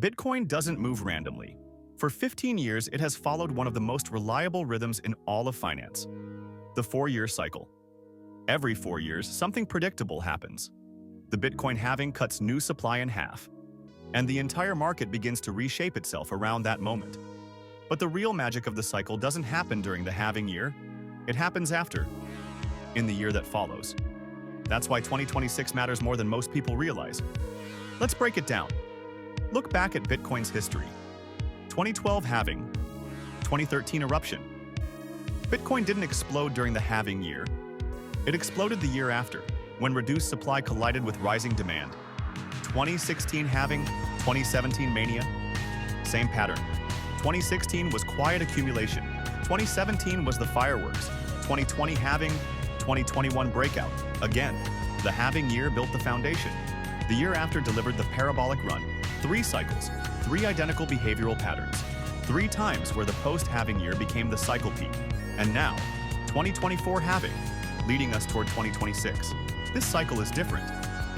Bitcoin doesn't move randomly. For 15 years, it has followed one of the most reliable rhythms in all of finance: the 4-year cycle. Every 4 years, something predictable happens. The Bitcoin halving cuts new supply in half, and the entire market begins to reshape itself around that moment. But the real magic of the cycle doesn't happen during the halving year. It happens after, in the year that follows. That's why 2026 matters more than most people realize. Let's break it down. Look back at Bitcoin's history. 2012 halving, 2013 eruption. Bitcoin didn't explode during the halving year. It exploded the year after, when reduced supply collided with rising demand. 2016 halving, 2017 mania. Same pattern. 2016 was quiet accumulation. 2017 was the fireworks. 2020 halving, 2021 breakout. Again, the halving year built the foundation. The year after delivered the parabolic run. 3 cycles, 3 identical behavioral patterns. 3 times where the post-halving year became the cycle peak. And now, 2024 halving, leading us toward 2026. This cycle is different,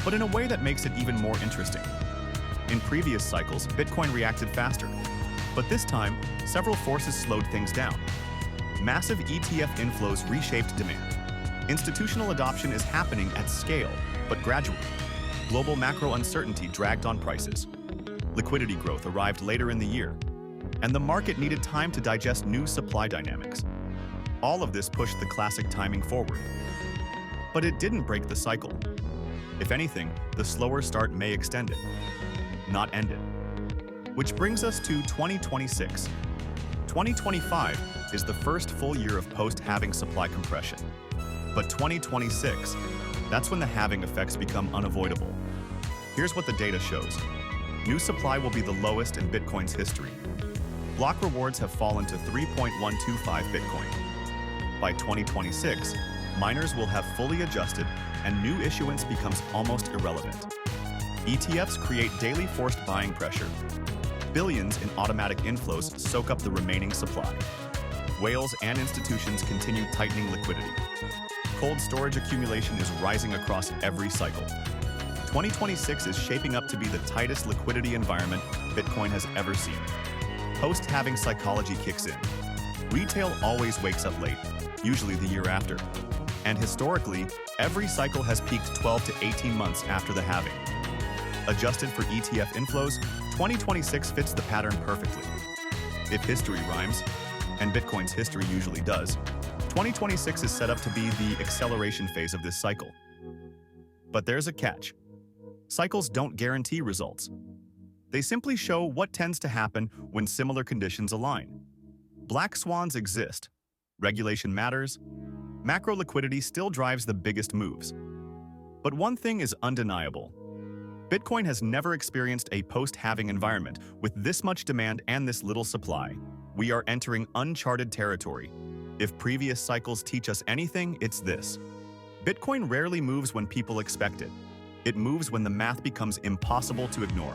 but in a way that makes it even more interesting. In previous cycles, Bitcoin reacted faster, but this time, several forces slowed things down. Massive ETF inflows reshaped demand. Institutional adoption is happening at scale, but gradually. Global macro uncertainty dragged on prices. Liquidity growth arrived later in the year, and the market needed time to digest new supply dynamics. All of this pushed the classic timing forward. But it didn't break the cycle. If anything, the slower start may extend it, not end it. Which brings us to 2026. 2025 is the first full year of post-halving supply compression. But 2026, that's when the halving effects become unavoidable. Here's what the data shows. New supply will be the lowest in Bitcoin's history. Block rewards have fallen to 3.125 Bitcoin. By 2026, miners will have fully adjusted and new issuance becomes almost irrelevant. ETFs create daily forced buying pressure. Billions in automatic inflows soak up the remaining supply. Whales and institutions continue tightening liquidity. Cold storage accumulation is rising across every cycle. 2026 is shaping up to be the tightest liquidity environment Bitcoin has ever seen. Post-halving psychology kicks in. Retail always wakes up late, usually the year after. And historically, every cycle has peaked 12 to 18 months after the halving. Adjusted for ETF inflows, 2026 fits the pattern perfectly. If history rhymes, and Bitcoin's history usually does, 2026 is set up to be the acceleration phase of this cycle. But there's a catch. Cycles don't guarantee results. They simply show what tends to happen when similar conditions align. Black swans exist. Regulation matters. Macro liquidity still drives the biggest moves. But one thing is undeniable. Bitcoin has never experienced a post-halving environment with this much demand and this little supply. We are entering uncharted territory. If previous cycles teach us anything, it's this. Bitcoin rarely moves when people expect it. It moves when the math becomes impossible to ignore.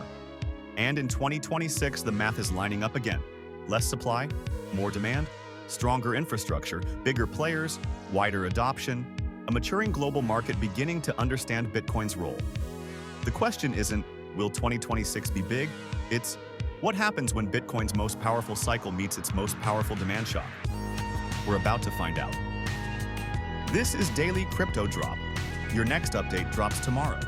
And in 2026, the math is lining up again. Less supply, more demand, stronger infrastructure, bigger players, wider adoption, a maturing global market beginning to understand Bitcoin's role. The question isn't, will 2026 be big? It's, what happens when Bitcoin's most powerful cycle meets its most powerful demand shock? We're about to find out. This is Daily Crypto Drop. Your next update drops tomorrow.